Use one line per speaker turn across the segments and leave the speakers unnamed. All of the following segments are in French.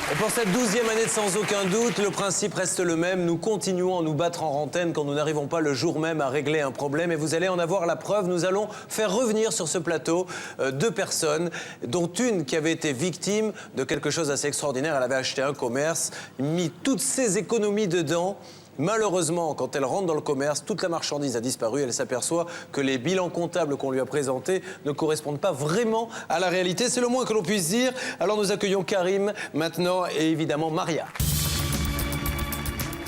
Et pour cette 12e année de Sans aucun doute, le principe reste le même. Nous continuons à nous battre en rantaine quand nous n'arrivons pas le jour même à régler un problème. Et vous allez en avoir la preuve. Nous allons faire revenir sur ce plateau deux personnes, dont une qui avait été victime de quelque chose d'assez extraordinaire. Elle avait acheté un commerce, mis toutes ses économies dedans. Malheureusement, quand elle rentre dans le commerce, toute la marchandise a disparu. Elle s'aperçoit que les bilans comptables qu'on lui a présentés ne correspondent pas vraiment à la réalité. C'est le moins que l'on puisse dire. Alors nous accueillons Karim maintenant et évidemment Maria.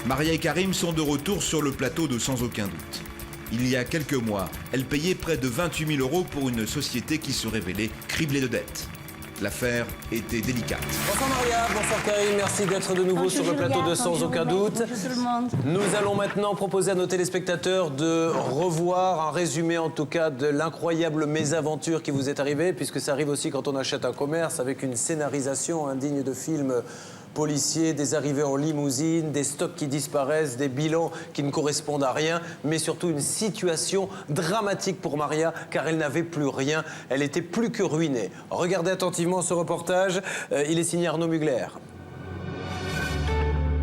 Maria et Karim sont de retour sur le plateau de Sans aucun doute. Il y a quelques mois, elle payait près de 28 000 € pour une société qui se révélait criblée de dettes. L'affaire était délicate.
Bonsoir Maria, bonsoir Karim, merci d'être de nouveau sur le plateau de Sans aucun doute.
Bonjour tout le monde.
Nous allons maintenant proposer à nos téléspectateurs de revoir un résumé en tout cas de l'incroyable mésaventure qui vous est arrivée, puisque ça arrive aussi quand on achète un commerce avec une scénarisation indigne de film policiers, des arrivées en limousine, des stocks qui disparaissent, des bilans qui ne correspondent à rien, mais surtout une situation dramatique pour Maria, car elle n'avait plus rien, elle était plus que ruinée. Regardez attentivement ce reportage, il est signé Arnaud Mugler.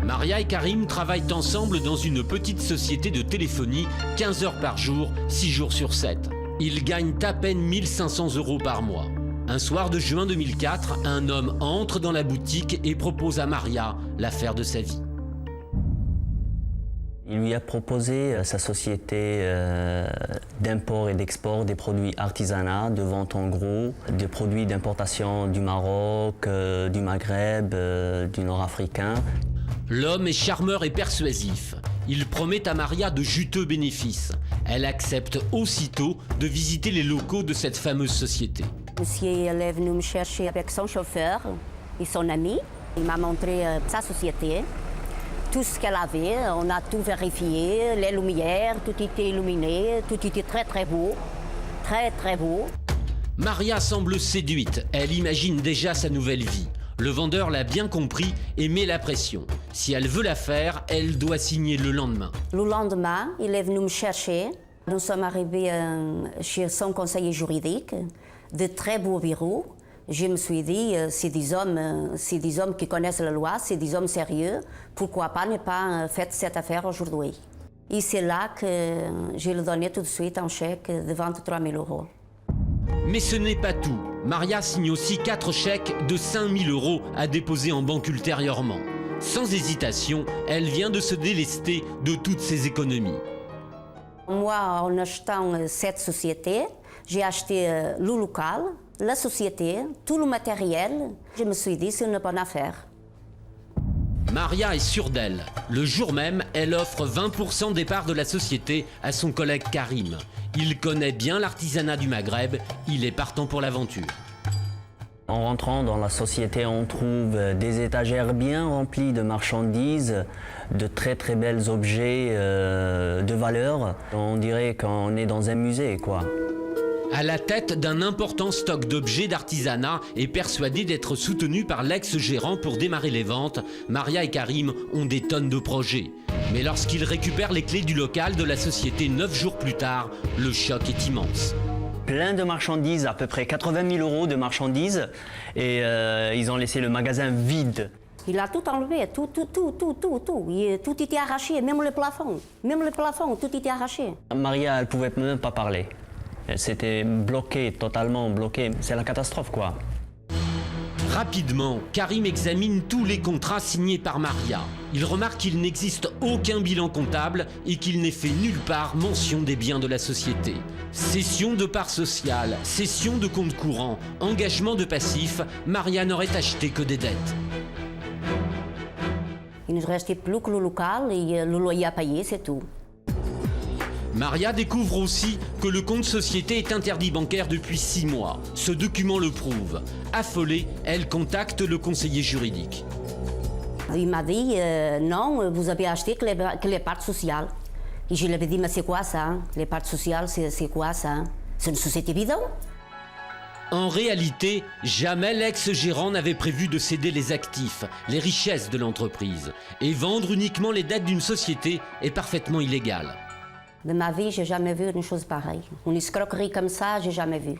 Maria et Karim travaillent ensemble dans une petite société de téléphonie, 15 heures par jour, 6 jours sur 7. Ils gagnent à peine 1 500 € par mois. Un soir de juin 2004, un homme entre dans la boutique et propose à Maria l'affaire de sa vie.
Il lui a proposé sa société d'import et d'export des produits artisanaux, de vente en gros, des produits d'importation du Maroc, du Maghreb, du Nord africain.
L'homme est charmeur et persuasif. Il promet à Maria de juteux bénéfices. Elle accepte aussitôt de visiter les locaux de cette fameuse société.
Monsieur est venu me chercher avec son chauffeur et son ami. Il m'a montré sa société, tout ce qu'elle avait. On a tout vérifié, les lumières, tout était illuminé, tout était très très beau, très très beau.
Maria semble séduite. Elle imagine déjà sa nouvelle vie. Le vendeur l'a bien compris et met la pression. Si elle veut la faire, elle doit signer le lendemain.
Le lendemain, il est venu me chercher. Nous sommes arrivés chez son conseiller juridique, de très beaux bureaux. Je me suis dit, c'est des hommes qui connaissent la loi, c'est des hommes sérieux. Pourquoi pas ne pas faire cette affaire aujourd'hui? Et c'est là que je lui ai donné tout de suite un chèque de 23 000 €.
Mais ce n'est pas tout. Maria signe aussi 4 chèques de 5 000 € à déposer en banque ultérieurement. Sans hésitation, elle vient de se délester de toutes ses économies.
Moi, en achetant cette société, j'ai acheté le local, la société, tout le matériel. Je me suis dit, c'est une bonne affaire.
Maria est sûre d'elle. Le jour même, elle offre 20% des parts de la société à son collègue Karim. Il connaît bien l'artisanat du Maghreb, il est partant pour l'aventure.
En rentrant dans la société, on trouve des étagères bien remplies de marchandises, de très très belles objets de valeur. On dirait qu'on est dans un musée, quoi.
À la tête d'un important stock d'objets d'artisanat et persuadée d'être soutenue par l'ex-gérant pour démarrer les ventes, Maria et Karim ont des tonnes de projets. Mais lorsqu'ils récupèrent les clés du local de la société 9 jours plus tard, le choc est immense.
Plein de marchandises, à peu près 80 000 € de marchandises, et ils ont laissé le magasin vide.
Il a tout enlevé, tout. Tout était arraché, même le plafond, tout était arraché.
Maria, elle ne pouvait même pas parler. Elle s'était bloquée, totalement bloquée. C'est la catastrophe, quoi.
Rapidement, Karim examine tous les contrats signés par Maria. Il remarque qu'il n'existe aucun bilan comptable et qu'il n'est fait nulle part mention des biens de la société. Cession de parts sociales, cession de comptes courants, engagement de passifs, Maria n'aurait acheté que des dettes.
Il ne restait plus que le local et le loyer à payer, c'est tout.
Maria découvre aussi que le compte société est interdit bancaire depuis 6 mois. Ce document le prouve. Affolée, elle contacte le conseiller juridique.
Il m'a dit, non, vous avez acheté que les parts sociales. Et je lui ai dit, mais c'est quoi ça? Les parts sociales, c'est quoi ça? C'est une société bidon.
En réalité, jamais l'ex-gérant n'avait prévu de céder les actifs, les richesses de l'entreprise. Et vendre uniquement les dettes d'une société est parfaitement illégal.
De ma vie, j'ai jamais vu une chose pareille. Une escroquerie comme ça, j'ai jamais vu.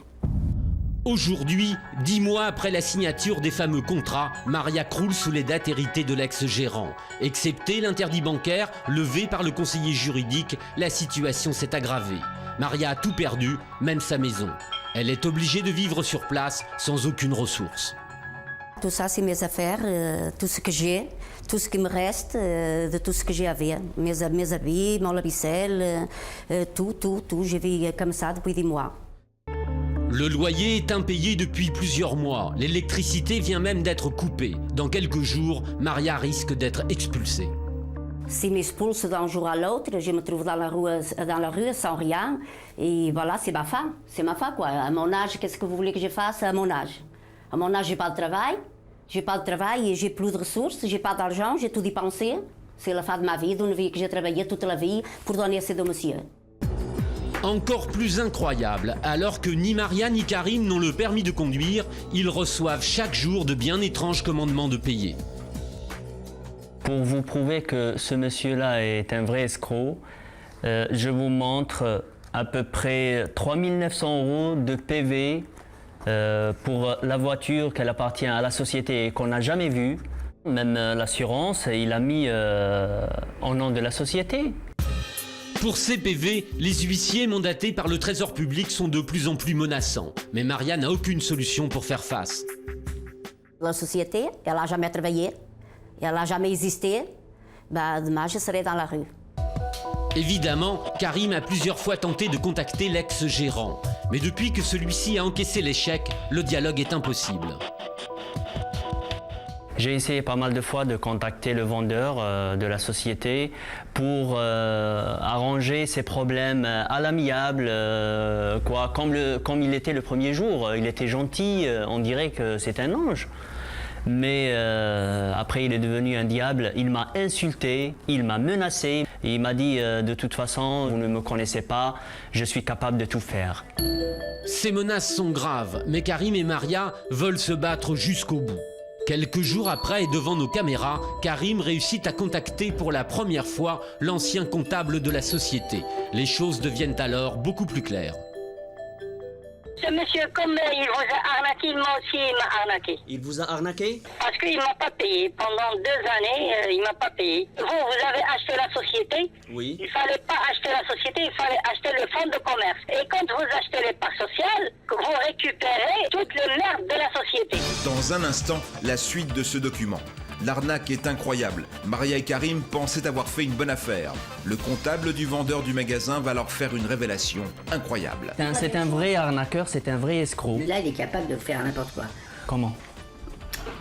Aujourd'hui, 10 mois après la signature des fameux contrats, Maria croule sous les dettes héritées de l'ex-gérant. Excepté l'interdit bancaire levé par le conseiller juridique, la situation s'est aggravée. Maria a tout perdu, même sa maison. Elle est obligée de vivre sur place sans aucune ressource.
Tout ça, c'est mes affaires, tout ce que j'ai, tout ce qui me reste de tout ce que j'ai avait. Mes habits, mon lave-vaisselle, tout. Je vis comme ça depuis des mois.
Le loyer est impayé depuis plusieurs mois. L'électricité vient même d'être coupée. Dans quelques jours, Maria risque d'être expulsée.
Si m'expulse d'un jour à l'autre, je me trouve dans la rue sans rien. Et voilà, c'est ma fin. C'est ma fin, quoi. À mon âge, qu'est-ce que vous voulez que je fasse à mon âge? À mon âge, j'ai pas de travail. J'ai pas de travail et j'ai plus de ressources. J'ai pas d'argent, j'ai tout dépensé. C'est la fin de ma vie, d'une vie que j'ai travaillé toute la vie pour donner à ces deux messieurs.
Encore plus incroyable, alors que ni Maria ni Karim n'ont le permis de conduire, ils reçoivent chaque jour de bien étranges commandements de payer.
Pour vous prouver que ce monsieur-là est un vrai escroc, je vous montre à peu près 3 900 € de PV pour la voiture qu'elle appartient à la société et qu'on n'a jamais vue. Même l'assurance, il a mis en nom de la société.
Pour ces PV, les huissiers mandatés par le Trésor public sont de plus en plus menaçants. Mais Maria n'a aucune solution pour faire face.
La société, elle n'a jamais travaillé, elle n'a jamais existé. Demain, je serai dans la rue.
Évidemment, Karim a plusieurs fois tenté de contacter l'ex-gérant. Mais depuis que celui-ci a encaissé l'échec, le dialogue est impossible.
J'ai essayé pas mal de fois de contacter le vendeur de la société pour arranger ses problèmes à l'amiable, comme il était le premier jour. Il était gentil, on dirait que c'est un ange. Mais après, il est devenu un diable. Il m'a insulté, il m'a menacé. Il m'a dit de toute façon, vous ne me connaissez pas, je suis capable de tout faire.
Ces menaces sont graves, mais Karim et Maria veulent se battre jusqu'au bout. Quelques jours après et devant nos caméras, Karim réussit à contacter pour la première fois l'ancien comptable de la société. Les choses deviennent alors beaucoup plus claires.
Ce monsieur, comme il vous a arnaqué, moi aussi il m'a arnaqué.
Il vous a arnaqué?
Parce qu'il ne m'a pas payé. Pendant 2 années, il ne m'a pas payé. Vous avez acheté la société.
Oui.
Il ne fallait pas acheter la société, il fallait acheter le fonds de commerce. Et quand vous achetez les parts sociales, vous récupérez toutes les merdes de la société.
Dans un instant, la suite de ce document. L'arnaque est incroyable. Maria et Karim pensaient avoir fait une bonne affaire. Le comptable du vendeur du magasin va leur faire une révélation incroyable.
C'est un vrai arnaqueur, c'est un vrai escroc.
Là, il est capable de faire n'importe quoi.
Comment?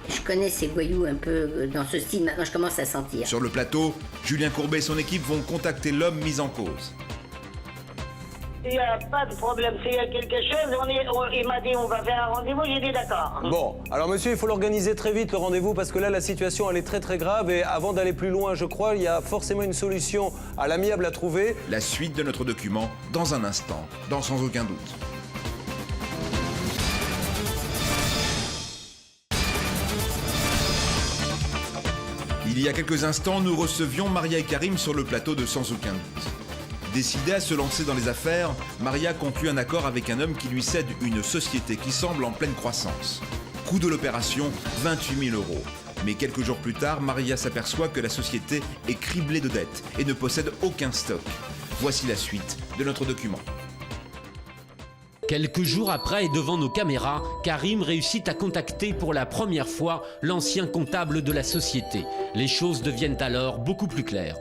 Je connais ces voyous un peu dans ce style, maintenant je commence à sentir.
Sur le plateau, Julien Courbet et son équipe vont contacter l'homme mis en cause.
Il n'y a pas de problème. S'il y a quelque chose, il m'a dit on va faire un rendez-vous, j'ai dit d'accord.
Bon, alors monsieur, il faut l'organiser très vite le rendez-vous parce que là la situation elle est très très grave et avant d'aller plus loin, je crois, il y a forcément une solution à l'amiable à trouver.
La suite de notre document dans un instant, dans Sans aucun doute. Il y a quelques instants, nous recevions Maria et Karim sur le plateau de Sans aucun doute. Décidée à se lancer dans les affaires, Maria conclut un accord avec un homme qui lui cède une société qui semble en pleine croissance. Coût de l'opération, 28 000 €. Mais quelques jours plus tard, Maria s'aperçoit que la société est criblée de dettes et ne possède aucun stock. Voici la suite de notre document.
Quelques jours après et devant nos caméras, Karim réussit à contacter pour la première fois l'ancien comptable de la société. Les choses deviennent alors beaucoup plus claires.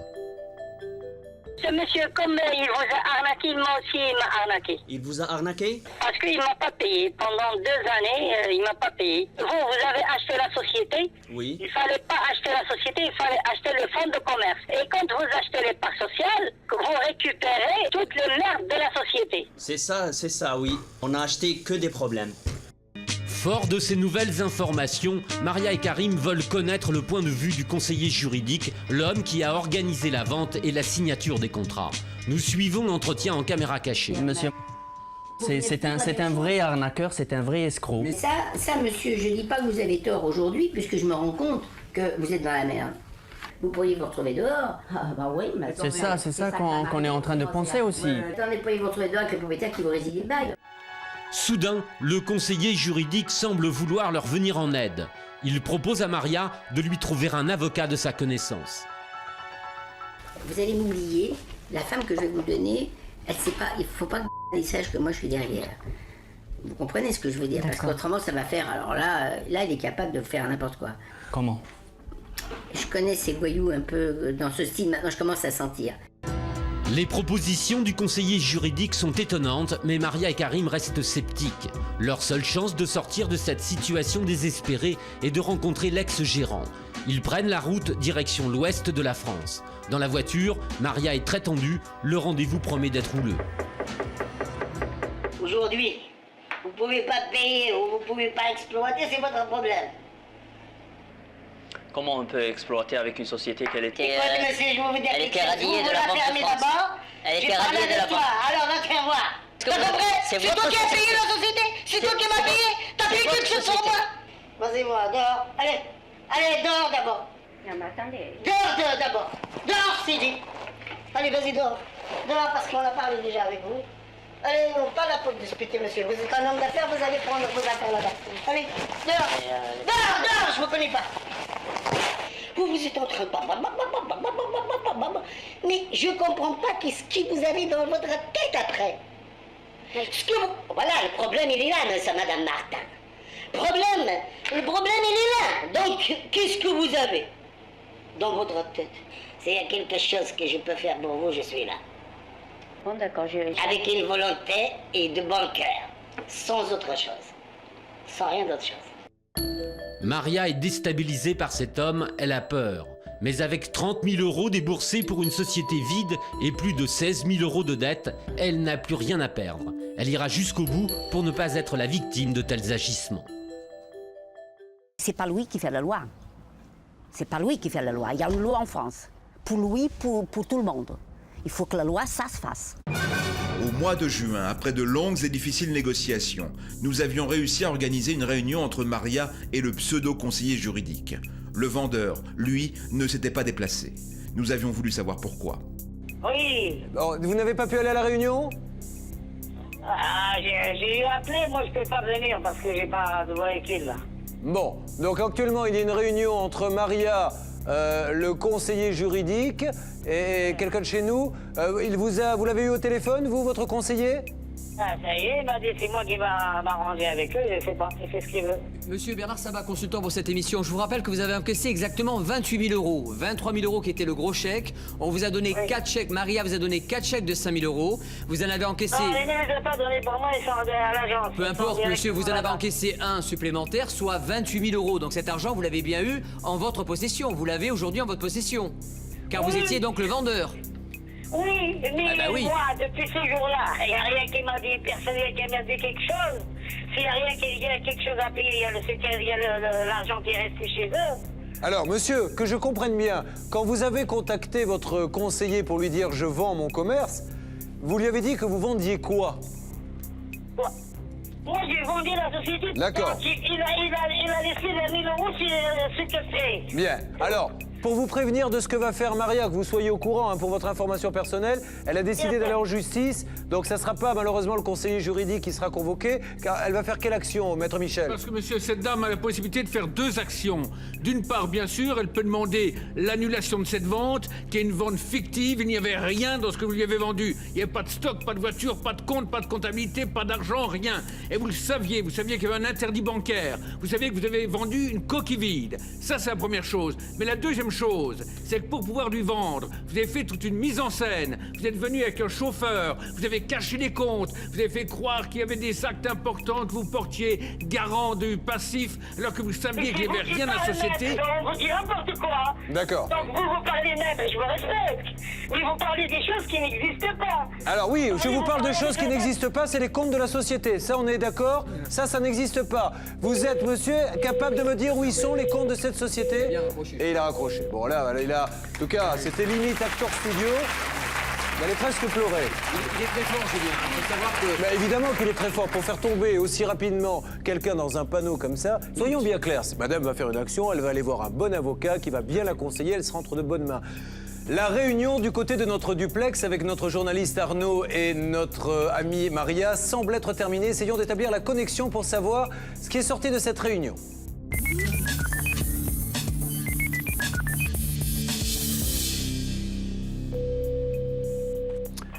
Ce monsieur, comme il vous a arnaqué, moi aussi il m'a arnaqué.
Il vous a arnaqué?
Parce qu'il ne m'a pas payé. Pendant 2 années, il ne m'a pas payé. Vous avez acheté la société.
Oui.
Il ne fallait pas acheter la société, il fallait acheter le fonds de commerce. Et quand vous achetez les parts sociales, vous récupérez toutes les merdes de la société.
C'est ça, oui. On n'a acheté que des problèmes.
Fort de ces nouvelles informations, Maria et Karim veulent connaître le point de vue du conseiller juridique, l'homme qui a organisé la vente et la signature des contrats. Nous suivons l'entretien en caméra cachée.
Monsieur, c'est un vrai arnaqueur, c'est un vrai escroc.
Mais ça, monsieur, je dis pas que vous avez tort aujourd'hui, puisque je me rends compte que vous êtes dans la merde. Vous pourriez vous retrouver dehors.
Ah, oui, mais
C'est ça qu'on est en train de penser aussi.
Attendez, vous pourriez vous retrouver dehors avec le propriétaire qui vous résilie le bail.
Soudain, le conseiller juridique semble vouloir leur venir en aide. Il propose à Maria de lui trouver un avocat de sa connaissance.
Vous allez m'oublier, la femme que je vais vous donner, elle sait pas, il faut pas qu'elle sache que moi je suis derrière. Vous comprenez ce que je veux dire? Parce qu'autrement ça va faire, alors là il est capable de faire n'importe quoi.
Comment?
Je connais ces voyous un peu dans ce style, maintenant je commence à sentir.
Les propositions du conseiller juridique sont étonnantes, mais Maria et Karim restent sceptiques. Leur seule chance de sortir de cette situation désespérée est de rencontrer l'ex-gérant. Ils prennent la route direction l'ouest de la France. Dans la voiture, Maria est très tendue, le rendez-vous promet d'être houleux.
Aujourd'hui, vous pouvez pas payer ou vous pouvez pas exploiter, c'est votre problème.
Comment on peut exploiter avec une société qu'elle était...
Écoute, monsieur, je vais vous dire
elle
quelque
était
chose.
radiée
Vous
de la
la
Banque de
fermez
France.
d'abord.
Elle
J'ai
était
parlé
radiée de la
avec toi.
Banque.
Alors, va te faire voir.
que
T'as
vous-
compris?
c'est
C'est
votre
toi qui as
société.
payé la société. C'est toi qui m'as payé. T'as payé quelque chose sur moi. Vas-y, moi, dehors. Allez, allez, dehors d'abord. Non, mais attendez. Dehors d'abord. Dehors, Sidi. Allez, vas-y, dehors. Dehors, parce qu'on a parlé déjà avec vous. Allez, non, pas là pour discuter, monsieur. Vous êtes un homme d'affaires, vous allez prendre vos affaires là-bas. Allez, dehors. Dehors, dehors, je vous connais pas. Vous êtes en train de... Mais je comprends pas qu'est-ce que vous avez dans votre tête après. Ce que vous... Voilà, le problème, il est là, madame Martin. Le problème, il est là. Donc, qu'est-ce que vous avez dans votre tête? S'il y a quelque chose que je peux faire pour vous, je suis là.
Bon, d'accord,
Avec une volonté et de bon cœur. Sans autre chose. Sans rien d'autre chose.
Maria est déstabilisée par cet homme, elle a peur. Mais avec 30 000 euros déboursés pour une société vide et plus de 16 000 euros de dettes, elle n'a plus rien à perdre. Elle ira jusqu'au bout pour ne pas être la victime de tels agissements.
C'est pas lui qui fait la loi. C'est pas lui qui fait la loi. Il y a une loi en France. Pour lui, pour tout le monde. Il faut que la loi, ça se fasse.
Au mois de juin, après de longues et difficiles négociations, nous avions réussi à organiser une réunion entre Maria et le pseudo-conseiller juridique. Le vendeur, lui, ne s'était pas déplacé. Nous avions voulu savoir pourquoi.
Oui,
Bon, vous n'avez pas pu aller à la réunion?
j'ai appelé, moi je peux pas venir parce que j'ai pas de véhicule là.
Bon, donc actuellement, il y a une réunion entre Maria, le conseiller juridique, et quelqu'un de chez nous. Vous l'avez eu au téléphone, vous, votre conseiller?
Ah, ça y est, il m'a dit c'est moi qui va m'arranger avec eux, je sais pas, il fait ce qu'il veut.
Monsieur Bernard Sabat, consultant pour cette émission, je vous rappelle que vous avez encaissé exactement 28 000 euros. 23 000 euros qui était le gros chèque. On vous a donné 4 chèques, Maria vous a donné 4 chèques de 5 000 euros. Vous en avez encaissé...
Non, ils ne les ont pas donnés pour moi, ils sont à l'agence.
Peu importe, monsieur, vous en avez encaissé un supplémentaire, soit 28 000 euros. Donc cet argent, vous l'avez bien eu en votre possession. Vous l'avez aujourd'hui en votre possession. Car vous étiez donc le vendeur.
Oui, mais
Ah bah oui.
moi, depuis ce jour-là, il n'y a rien qui m'a dit, personne qui m'a dit quelque chose. S'il y a rien il y a quelque chose à payer, il y a l'argent qui est resté chez eux.
Alors, monsieur, que je comprenne bien, quand vous avez contacté votre conseiller pour lui dire « je vends mon commerce », vous lui avez dit que vous vendiez quoi?
Moi, j'ai vendu la société.
D'accord.
Il a laissé les 1000 euros sur ce que c'est.
Bien. Alors, pour vous prévenir de ce que va faire Maria, que vous soyez au courant, hein, pour votre information personnelle, elle a décidé d'aller en justice, donc ça ne sera pas malheureusement le conseiller juridique qui sera convoqué, car elle va faire quelle action, maître Michel?
Parce que, monsieur, cette dame a la possibilité de faire 2 actions. D'une part, bien sûr, elle peut demander l'annulation de cette vente, qui est une vente fictive. Il n'y avait rien dans ce que vous lui avez vendu. Il n'y avait pas de stock, pas de voiture, pas de compte, pas de comptabilité, pas d'argent, rien. Et vous le saviez, vous saviez qu'il y avait un interdit bancaire. Vous saviez que vous avez vendu une coquille vide. Ça, c'est la première chose. Mais la deuxième chose, c'est que pour pouvoir lui vendre, vous avez fait toute une mise en scène. Vous êtes venu avec un chauffeur, vous avez caché les comptes, vous avez fait croire qu'il y avait des actes importants que vous portiez garant du passif, alors que vous saviez qu'il n'y avait rien dans la société.
On vous dit n'importe quoi.
D'accord.
Donc vous parlez même, je vous respecte. Oui, vous parlez des choses qui n'existent pas.
Alors oui, je vous parle de choses qui n'existent pas, c'est les comptes de la société. Ça, on est d'accord? Ça n'existe pas. Vous êtes, monsieur, capable de me dire où ils sont les comptes de cette société?
Il a raccroché.
Et il a raccroché. Bon, là, il a... En tout cas, c'était limite acteur studio. Il allait presque pleurer.
Il est très fort, Julien. Il faut savoir que...
Bah, évidemment qu'il est très fort pour faire tomber aussi rapidement quelqu'un dans un panneau comme ça. Soyons bien clairs, madame va faire une action, elle va aller voir un bon avocat qui va bien la conseiller, elle sera entre de bonnes mains. La réunion du côté de notre duplex avec notre journaliste Arnaud et notre amie Maria semble être terminée. Essayons d'établir la connexion pour savoir ce qui est sorti de cette réunion.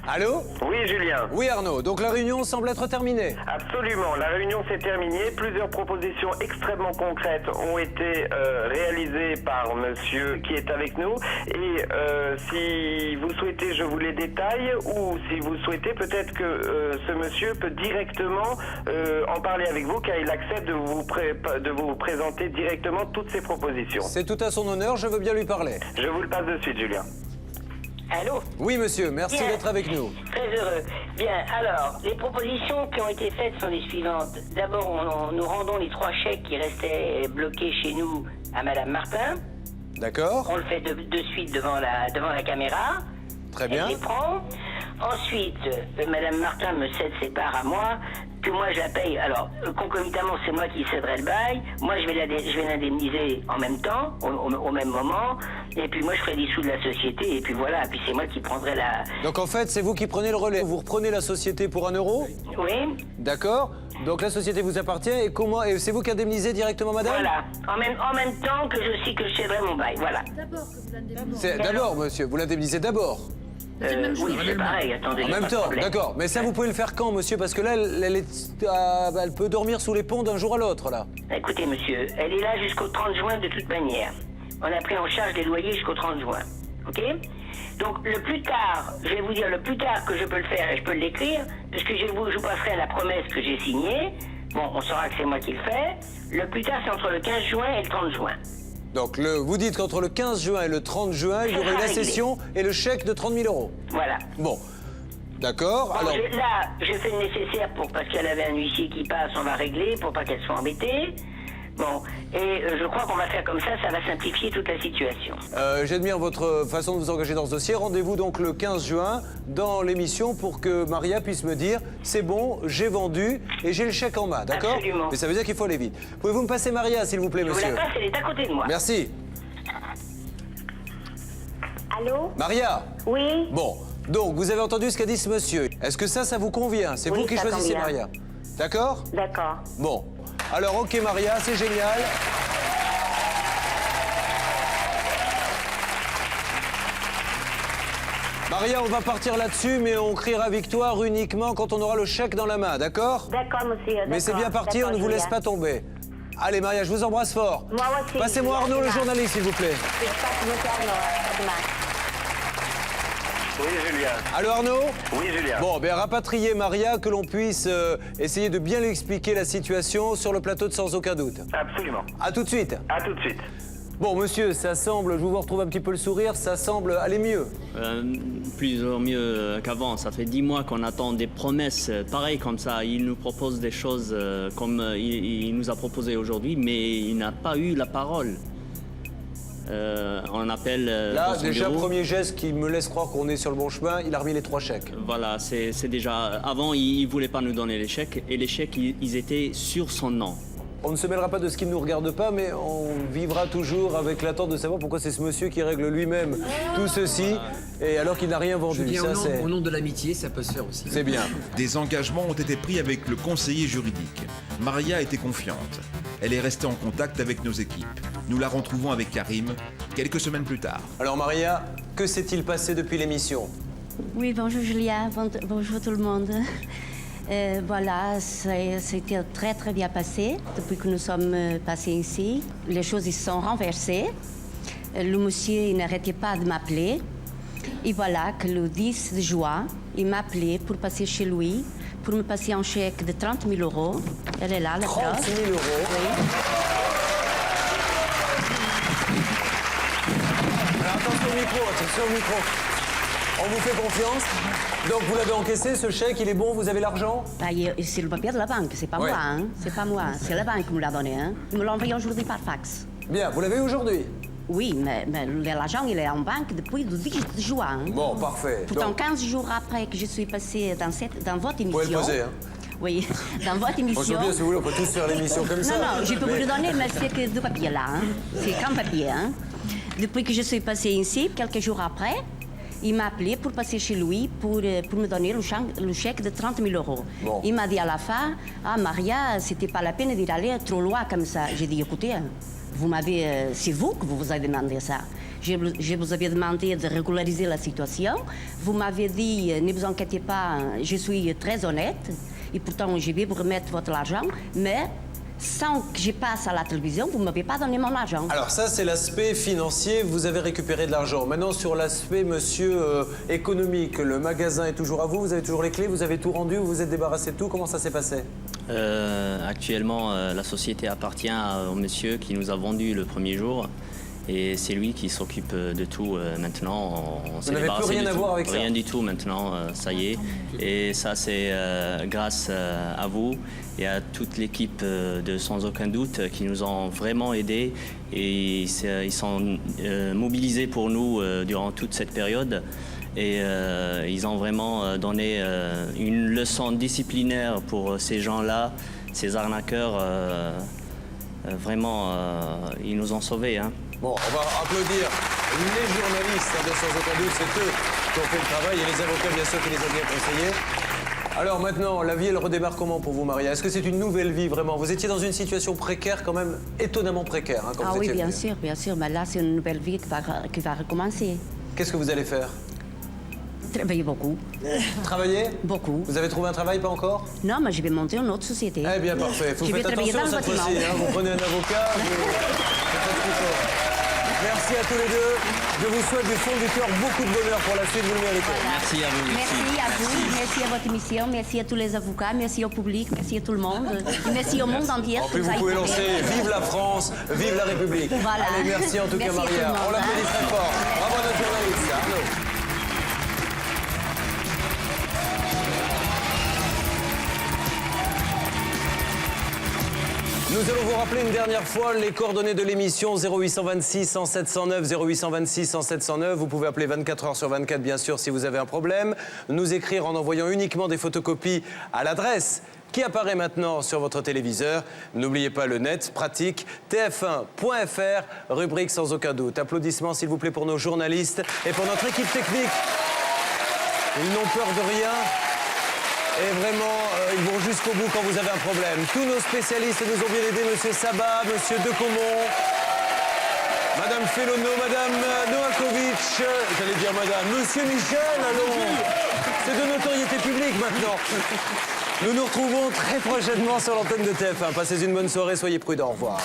Allô?
Oui, Julien.
Oui, Arnaud. Donc la réunion semble être terminée.
Absolument. La réunion s'est terminée. Plusieurs propositions extrêmement concrètes ont été réalisées par monsieur qui est avec nous. Et si vous souhaitez, je vous les détaille. Ou si vous souhaitez, peut-être que ce monsieur peut directement en parler avec vous, car il accepte de vous présenter directement toutes ses propositions.
C'est tout à son honneur. Je veux bien lui parler.
Je vous le passe de suite, Julien.
Allô?
Oui, monsieur. Merci
Bien.
d'être avec nous.
Très heureux. Bien, alors, les propositions qui ont été faites sont les suivantes. D'abord, nous rendons les 3 chèques qui restaient bloqués chez nous à Madame Martin.
D'accord.
On le fait de suite devant la caméra.
Très bien.
Elle les prend. Ensuite, Madame Martin me cède ses parts à moi, que moi je la paye. Alors, concomitamment, c'est moi qui céderai le bail. Moi, je vais l'indemniser en même temps, au même moment. Et puis moi, je ferai dissoudre la société. Et puis voilà, et puis c'est moi qui prendrai la...
Donc en fait, c'est vous qui prenez le relais. Vous reprenez la société pour 1 euro?
Oui.
D'accord. Donc la société vous appartient et comment? Et c'est vous qui indemnisez directement madame?
Voilà. En même temps que je céderai mon bail. Voilà.
D'abord, monsieur. Vous l'indemnisez d'abord.
Oui, c'est pareil. Attendez.
En
y a
même
pas de
temps,
problème.
d'accord. Mais ça, vous pouvez le faire quand, monsieur? Parce que là, elle peut dormir sous les ponts d'un jour à l'autre, là.
Écoutez, monsieur, elle est là jusqu'au 30 juin de toute manière. On a pris en charge les loyers jusqu'au 30 juin. OK? Donc, le plus tard, je vais vous dire le plus tard que je peux le faire et je peux l'écrire, parce que je vous passerai la promesse que j'ai signée. Bon, on saura que c'est moi qui le fais. Le plus tard, c'est entre le 15 juin et le 30 juin.
Donc, vous dites qu'entre le 15 juin et le 30 juin, il y aurait eu la cession et le chèque de 30 000 euros.
Voilà.
Bon. D'accord.
Bon,
Alors,
là, je fais le nécessaire parce qu'elle avait un huissier qui passe, on va régler pour pas qu'elle soit embêtée. Bon, et je crois qu'on va faire comme ça va simplifier toute la situation.
j'admire votre façon de vous engager dans ce dossier. Rendez-vous donc le 15 juin dans l'émission pour que Maria puisse me dire c'est bon, j'ai vendu et j'ai le chèque en main, d'accord?
Absolument.
Mais ça veut dire qu'il faut aller vite. Pouvez-vous me passer Maria, s'il vous plaît,
Je vous
monsieur?
la passe, elle est à côté de moi.
Merci.
Allô?
Maria?
Oui?
Bon, donc vous avez entendu ce qu'a dit ce monsieur. Est-ce que ça vous convient? C'est
Oui,
vous qui
ça
choisissez
convient.
Maria. D'accord?
D'accord.
Bon. Alors, ok Maria, c'est génial. Maria, on va partir là-dessus, mais on criera victoire uniquement quand on aura le chèque dans la main, d'accord?
D'accord, monsieur.
Mais c'est
d'accord,
bien parti, on
d'accord,
ne vous laisse
Julien.
pas tomber. Allez Maria, je vous embrasse fort.
Moi aussi.
Passez-moi Arnaud, le journaliste, s'il vous plaît.
Je passe monsieur Arnaud. À demain.
Oui, Julien.
Allô Arnaud?
Oui, Julien.
Bon, bien rapatrier Maria, que l'on puisse essayer de bien lui expliquer la situation sur le plateau de Sans Aucun Doute.
Absolument.
À tout de suite.
À tout de suite.
Bon, monsieur, ça semble, je vous retrouve un petit peu le sourire, ça semble aller mieux.
Plus ou mieux qu'avant. Ça fait 10 mois qu'on attend des promesses pareilles comme ça. Il nous propose des choses comme il nous a proposé aujourd'hui, mais il n'a pas eu la parole. On appelle
Là,
dans son
déjà,
bureau.
premier geste qui me laisse croire qu'on est sur le bon chemin, il a remis les 3 chèques.
Voilà, c'est déjà... Avant, il ne voulait pas nous donner les chèques, et les chèques, ils étaient sur son nom.
On ne se mêlera pas de ce qui ne nous regarde pas, mais on vivra toujours avec l'attente de savoir pourquoi c'est ce monsieur qui règle lui-même tout ceci, et alors qu'il n'a rien vendu.
Julien,
Ça, c'est...
au nom de l'amitié, ça peut se faire aussi.
C'est bien.
Des engagements ont été pris avec le conseiller juridique. Maria était confiante. Elle est restée en contact avec nos équipes. Nous la retrouvons avec Karim quelques semaines plus tard.
Alors Maria, que s'est-il passé depuis l'émission?
Oui, bonjour Julia, bonjour tout le monde. Voilà, c'était très très bien passé depuis que nous sommes passés ici. Les choses se sont renversées. Le monsieur il n'arrêtait pas de m'appeler. Et voilà que le 10 juin, il m'a appelé pour passer chez lui, pour me passer un chèque de 30 000 euros. Elle est là, la
30
preuve.
000 euros.
Oui.
Alors, attention au micro. On vous fait confiance. Donc vous l'avez encaissé, ce chèque, il est bon, vous avez l'argent?
Bah, c'est le papier de la banque, c'est pas
Ouais.
moi, hein. C'est pas moi, c'est la banque qui me l'a donné, hein. Il me l'a envoyé aujourd'hui par fax.
Bien, vous l'avez eu aujourd'hui?
Oui, mais l'argent, il est en banque depuis le 10 juin. hein.
Bon, parfait.
Pourtant,
Donc,
15 jours après que je suis passée dans votre émission...
vous pouvez le poser, hein.
Oui, dans votre
Bon, je
émission...
veux bien, si vous voulez, on peut tous faire l'émission comme ça.
Non, non, je peux vous le donner, mais c'est que de papier, là. Hein. C'est qu'un papier, hein. Depuis que je suis passée ici, quelques jours après, il m'a appelé pour passer chez lui pour me donner le chèque de 30 000 euros.
Bon.
Il m'a dit à la fin, ah Maria, c'était pas la peine d'y aller trop loin comme ça. J'ai dit, écoutez, c'est vous que vous avez demandé ça. Je vous avais demandé de régulariser la situation. Vous m'avez dit, ne vous inquiétez pas, je suis très honnête. Et pourtant, je vais vous remettre votre argent, mais sans que je passe à la télévision, vous ne m'avez pas donné mon argent.
Alors ça, c'est l'aspect financier, vous avez récupéré de l'argent. Maintenant, sur l'aspect, monsieur, économique, le magasin est toujours à vous, vous avez toujours les clés, vous avez tout rendu, vous vous êtes débarrassé de tout, comment ça s'est passé?
Actuellement, la société appartient au monsieur qui nous a vendu le premier jour. Et c'est lui qui s'occupe de tout maintenant.
Vous n'avez plus rien à voir avec ça?
Rien du tout maintenant, ça y est. Et ça, c'est grâce à vous et à toute l'équipe de Sans Aucun Doute qui nous ont vraiment aidés. Et ils sont mobilisés pour nous durant toute cette période. Et ils ont vraiment donné une leçon disciplinaire pour ces gens-là, ces arnaqueurs. Vraiment, ils nous ont sauvés. Hein.
Bon, on va applaudir les journalistes de Sans Aucun Doute, c'est eux qui ont fait le travail, et les avocats, bien sûr, qui les ont bien conseillés. Alors maintenant, la vie, elle redémarre comment pour vous, Maria? Est-ce que c'est une nouvelle vie, vraiment? Vous étiez dans une situation précaire, quand même étonnamment précaire. Hein, quand vous
oui,
étiez
bien sûr. Mais là, c'est une nouvelle vie qui va recommencer.
Qu'est-ce que vous allez faire?
Travailler beaucoup.
Travailler?
Beaucoup.
Vous avez trouvé un travail, pas encore?
Non, mais je vais monter une autre société.
Eh bien, parfait. Vous
Je vais
faites
travailler
attention
dans le
cette fois-ci.
bâtiment.
Hein, vous prenez un avocat. Merci à tous les deux. Je vous souhaite du fond du cœur beaucoup de bonheur pour la suite, vous le méritez.
Voilà.
Merci à vous.
Merci à vous, merci à votre émission, merci à tous les avocats, merci au public, merci à tout le monde. Et merci au monde entier.
En plus, vous pouvez lancer Vive la France, Vive la République.
Voilà.
Allez, merci en tout cas,
Merci à tout le
Maria.
monde,
On l'applaudit très fort. Bravo à notre journaliste, Arnaud. Nous allons vous rappeler une dernière fois les coordonnées de l'émission 0826 107 109, 0826 107 109. Vous pouvez appeler 24 heures sur 24, bien sûr, si vous avez un problème. Nous écrire en envoyant uniquement des photocopies à l'adresse qui apparaît maintenant sur votre téléviseur. N'oubliez pas le net, pratique, tf1.fr, rubrique Sans Aucun Doute. Applaudissements, s'il vous plaît, pour nos journalistes et pour notre équipe technique. Ils n'ont peur de rien. Et vraiment, ils vont jusqu'au bout quand vous avez un problème. Tous nos spécialistes nous ont bien aidés, Monsieur Sabat, Monsieur Decomont, Madame Fellono, Madame Novakovic, j'allais dire Madame, Monsieur Michel, allons. C'est de notoriété publique maintenant. Nous nous retrouvons très prochainement sur l'antenne de TF1. Passez une bonne soirée, soyez prudents, au revoir.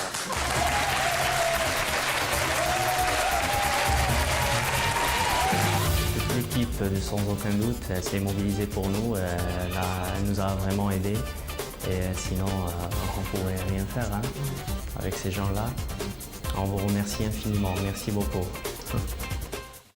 L'équipe de Sans Aucun Doute s'est mobilisée pour nous, elle nous a vraiment aidés. Et sinon, on ne pourrait rien faire avec ces gens-là. On vous remercie infiniment, merci beaucoup.